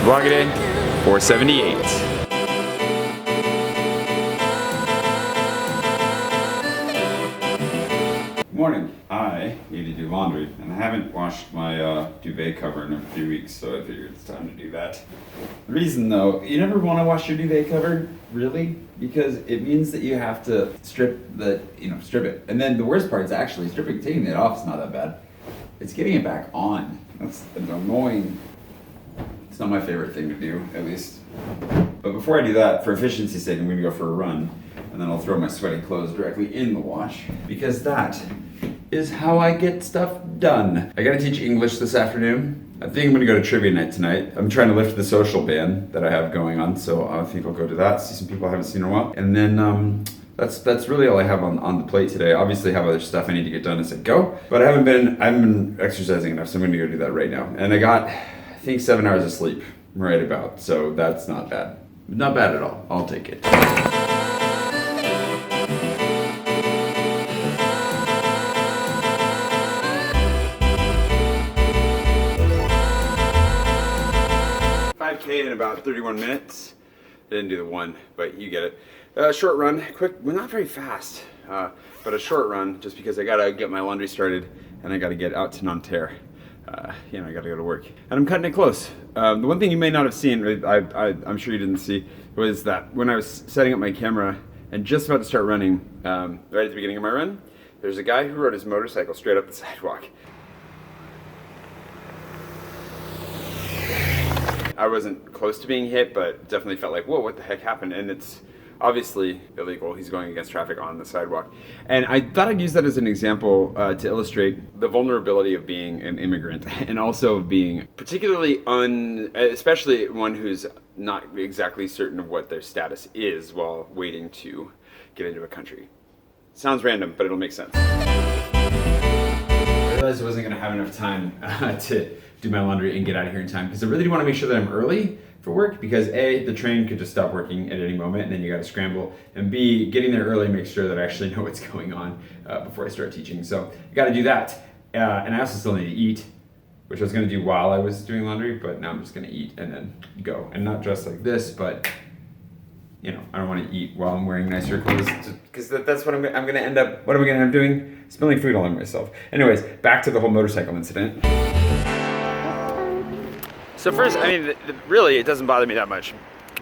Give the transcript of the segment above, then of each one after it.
Vlogger 478. Morning. I need to do laundry, and I haven't washed my duvet cover in a few weeks, so I figured it's time to do that. The reason though, you never want to wash your duvet cover, really, because it means that you have to strip it. And then the worst part is actually taking it off is not that bad. It's getting it back on. That's annoying. It's not my favorite thing to do, at least. But before I do that, for efficiency's sake, I'm gonna go for a run, and then I'll throw my sweaty clothes directly in the wash, because that is how I get stuff done. I gotta teach English this afternoon. I think I'm gonna go to trivia night tonight. I'm trying to lift the social ban that I have going on, so I think I'll go to that, see some people I haven't seen in a while. And then that's really all I have on the plate today. Obviously I have other stuff I need to get done as I go, but I haven't been exercising enough, so I'm gonna go do that right now. And I got, I think, 7 hours of sleep, right about, so that's not bad. Not bad at all, I'll take it. 5K in about 31 minutes. I didn't do the one, but you get it. Short run, quick, well, not very fast, but a short run, just because I gotta get my laundry started and I gotta get out to Nanterre. I gotta go to work. And I'm cutting it close. The one thing you may not have seen, I'm sure you didn't see, was that when I was setting up my camera and just about to start running, right at the beginning of my run, there's a guy who rode his motorcycle straight up the sidewalk. I wasn't close to being hit, but definitely felt like, whoa, what the heck happened? And it's obviously illegal. He's going against traffic on the sidewalk. And I thought I'd use that as an example to illustrate the vulnerability of being an immigrant, and also being particularly especially one who's not exactly certain of what their status is while waiting to get into a country. Sounds random, but it'll make sense. I realized I wasn't gonna have enough time to do my laundry and get out of here in time, because I really do want to make sure that I'm early for work, because A, the train could just stop working at any moment and then you got to scramble, and B, getting there early makes sure that I actually know what's going on before I start teaching. So I got to do that, and I also still need to eat, which I was going to do while I was doing laundry, but now I'm just going to eat and then go, and not dress like this, but I don't want to eat while I'm wearing nicer clothes, because that's what I'm going to end up. What am I going to end up doing? Spilling food all over myself. Anyways, back to the whole motorcycle incident. So first, I mean, really, it doesn't bother me that much.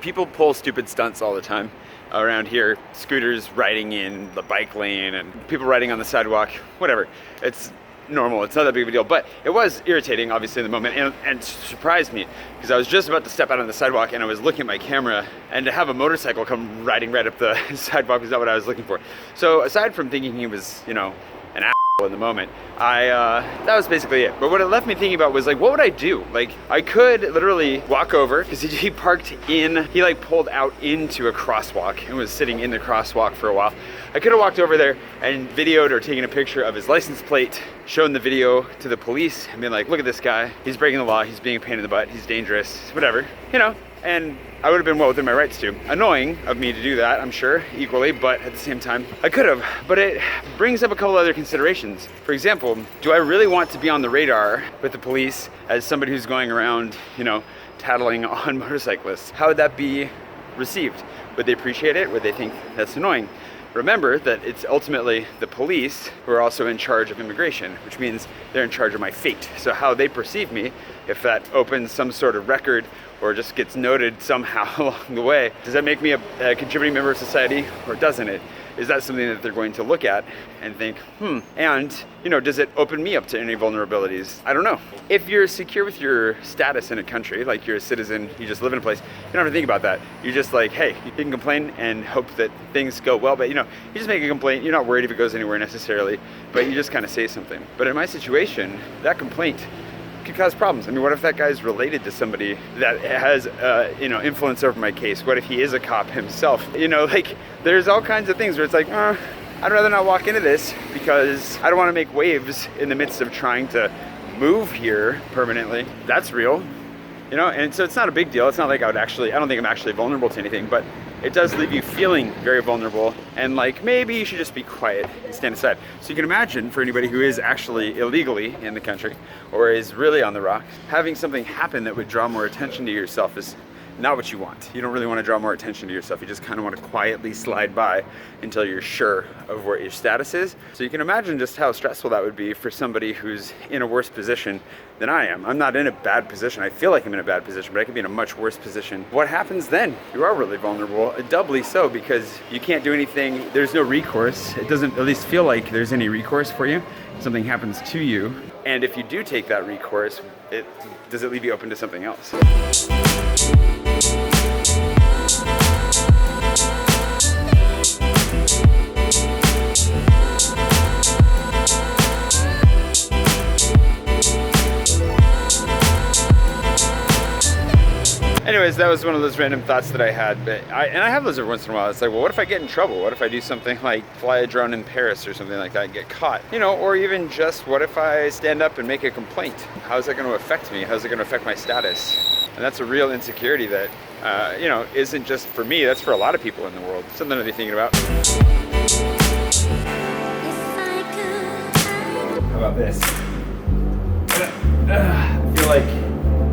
People pull stupid stunts all the time around here. Scooters riding in the bike lane and people riding on the sidewalk, whatever. It's normal, it's not that big of a deal. But it was irritating, obviously, in the moment, and surprised me, because I was just about to step out on the sidewalk and I was looking at my camera, and to have a motorcycle come riding right up the sidewalk was not what I was looking for. So aside from thinking he was, an asshole in the moment, that was basically it. But what it left me thinking about was, like, what would I do? Like, I could literally walk over, because he parked in, he like pulled out into a crosswalk and was sitting in the crosswalk for a while. I could have walked over there and videoed or taken a picture of his license plate, shown the video to the police and been like, look at this guy, he's breaking the law, he's being a pain in the butt, he's dangerous, whatever, and I would have been well within my rights to. Annoying of me to do that, I'm sure, equally, but at the same time, I could have. But it brings up a couple other considerations. For example, do I really want to be on the radar with the police as somebody who's going around, tattling on motorcyclists? How would that be received? Would they appreciate it? Would they think that's annoying? Remember that it's ultimately the police who are also in charge of immigration, which means they're in charge of my fate. So how they perceive me, if that opens some sort of record or just gets noted somehow along the way, does that make me a contributing member of society, or doesn't it? Is that something that they're going to look at and think, and, does it open me up to any vulnerabilities? I don't know. If you're secure with your status in a country, like you're a citizen, you just live in a place, you don't have to think about that. You're just like, hey, you can complain and hope that things go well, but you just make a complaint. You're not worried if it goes anywhere necessarily, but you just kind of say something. But in my situation, that complaint could cause problems. I mean, what if that guy's related to somebody that has, influence over my case? What if he is a cop himself? There's all kinds of things where it's like, I'd rather not walk into this, because I don't want to make waves in the midst of trying to move here permanently. That's real. You know, and so it's not a big deal. It's not like I don't think I'm actually vulnerable to anything, but it does leave you feeling very vulnerable, and like maybe you should just be quiet and stand aside. So you can imagine, for anybody who is actually illegally in the country or is really on the rock, having something happen that would draw more attention to yourself is not what you want. You don't really want to draw more attention to yourself. You just kind of want to quietly slide by until you're sure of what your status is. So you can imagine just how stressful that would be for somebody who's in a worse position than I am. I'm not in a bad position. I feel like I'm in a bad position, but I could be in a much worse position. What happens then? You are really vulnerable, doubly so, because you can't do anything. There's no recourse. It doesn't at least feel like there's any recourse for you. Something happens to you. And if you do take that recourse, does it leave you open to something else? Anyways, that was one of those random thoughts that I had, but I have those every once in a while. It's like, well, what if I get in trouble? What if I do something like fly a drone in Paris or something like that and get caught? You know, or even just what if I stand up and make a complaint? How's that going to affect me? How's it going to affect my status? And that's a real insecurity that, you know, isn't just for me, that's for a lot of people in the world. Something to be thinking about. How about this? I feel like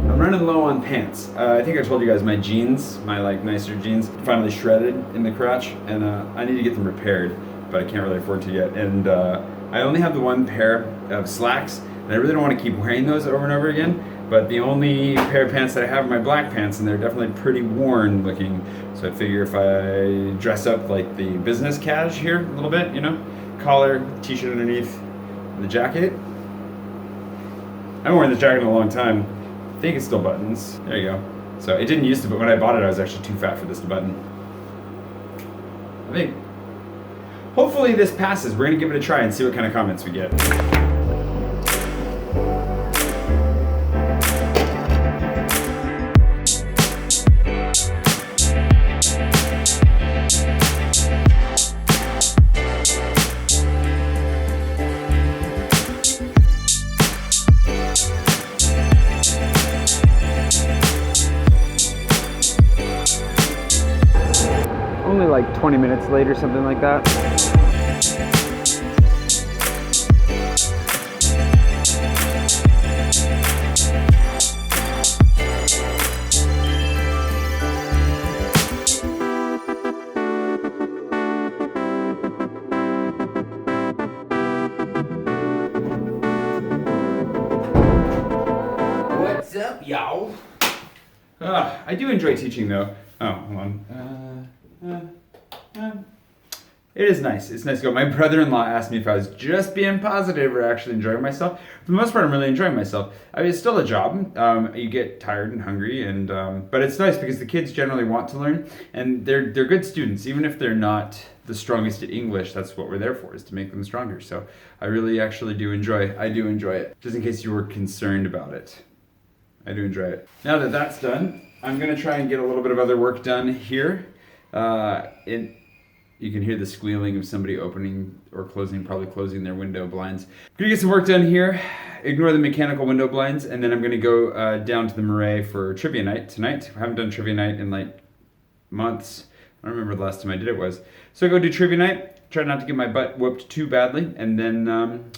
I'm running low on pants. I think I told you guys my jeans, my like nicer jeans, finally shredded in the crotch, and I need to get them repaired, but I can't really afford to yet. And I only have the one pair of slacks, and I really don't want to keep wearing those over and over again, but the only pair of pants that I have are my black pants, and they're definitely pretty worn looking. So I figure if I dress up like the business cash here a little bit, you know, collar, t-shirt underneath, and the jacket. I haven't worn this jacket in a long time. I think it's still buttons. There you go. So it didn't used to, but when I bought it, I was actually too fat for this to button. I think. Hopefully this passes. We're gonna give it a try and see what kind of comments we get. Only like 20 minutes late or something like that. What's up, y'all? I do enjoy teaching though. Oh, hold on. It is nice. It's nice to go. My brother-in-law asked me if I was just being positive or actually enjoying myself. For the most part, I'm really enjoying myself. I mean, it's still a job. You get tired and hungry, and but it's nice because the kids generally want to learn, and they're good students, even if they're not the strongest at English. That's what we're there for, is to make them stronger. So I really actually do enjoy it. Just in case you were concerned about it, I do enjoy it. Now that that's done, I'm gonna try and get a little bit of other work done here. You can hear the squealing of somebody opening or closing, probably closing their window blinds. I'm gonna get some work done here, ignore the mechanical window blinds, and then I'm gonna go down to the Marais for trivia night tonight. I haven't done trivia night in like months. I don't remember the last time I did it was. So I go do trivia night, try not to get my butt whooped too badly, and then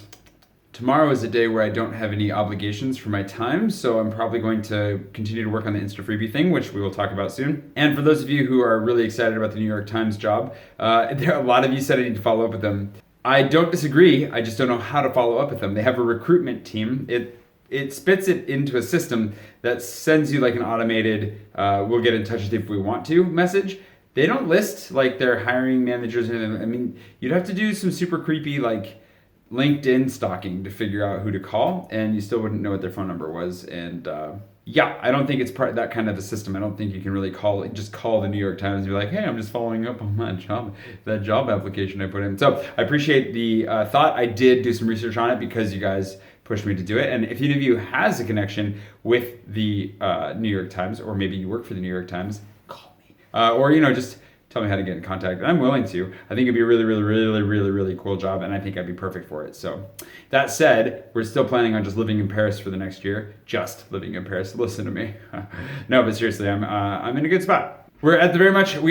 tomorrow is a day where I don't have any obligations for my time, so I'm probably going to continue to work on the Insta Freebie thing, which we will talk about soon. And for those of you who are really excited about the New York Times job, there are a lot of you said I need to follow up with them. I don't disagree, I just don't know how to follow up with them. They have a recruitment team. It spits it into a system that sends you like an automated, we'll get in touch with you if we want to message. They don't list like their hiring managers. I mean, you'd have to do some super creepy like LinkedIn stalking to figure out who to call, and you still wouldn't know what their phone number was. And yeah, I don't think it's part of that kind of a system. I don't think you can really call the New York Times and be like, hey, I'm just following up on that job application I put in. So I appreciate the thought. I did do some research on it because you guys pushed me to do it. And if any of you has a connection with the New York Times, or maybe you work for the New York Times, call me. Or, you know, just tell me how to get in contact. I'm willing to. I think it'd be a really, really, really, really, really cool job, and I think I'd be perfect for it. So that said, we're still planning on just living in Paris for the next year. Just living in Paris. Listen to me. No, but seriously, I'm in a good spot. We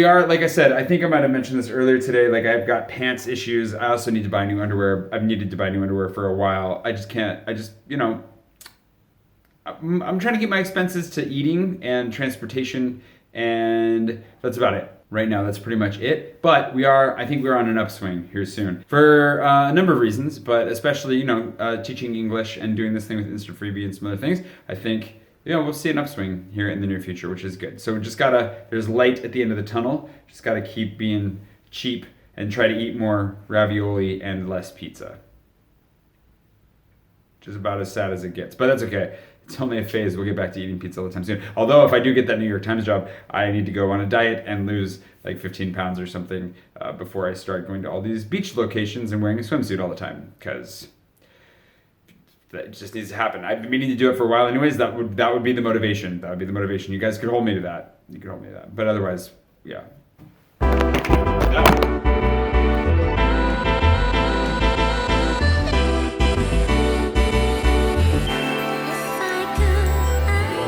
are, like I said, I think I might have mentioned this earlier today, like I've got pants issues. I also need to buy new underwear. I've needed to buy new underwear for a while. I'm trying to keep my expenses to eating and transportation, and that's about it. Right now, that's pretty much it. But I think we're on an upswing here soon for a number of reasons, but especially, teaching English and doing this thing with Instant Freebie and some other things. I think, we'll see an upswing here in the near future, which is good. So we just there's light at the end of the tunnel. Just gotta keep being cheap and try to eat more ravioli and less pizza. Which is about as sad as it gets, but that's okay. It's only a phase. We'll get back to eating pizza all the time soon. Although if I do get that New York Times job, I need to go on a diet and lose like 15 pounds or something before I start going to all these beach locations and wearing a swimsuit all the time, because that just needs to happen. I've been meaning to do it for a while anyways. That would be the motivation. That would be the motivation. You guys could hold me to that. You could hold me to that. But otherwise, yeah.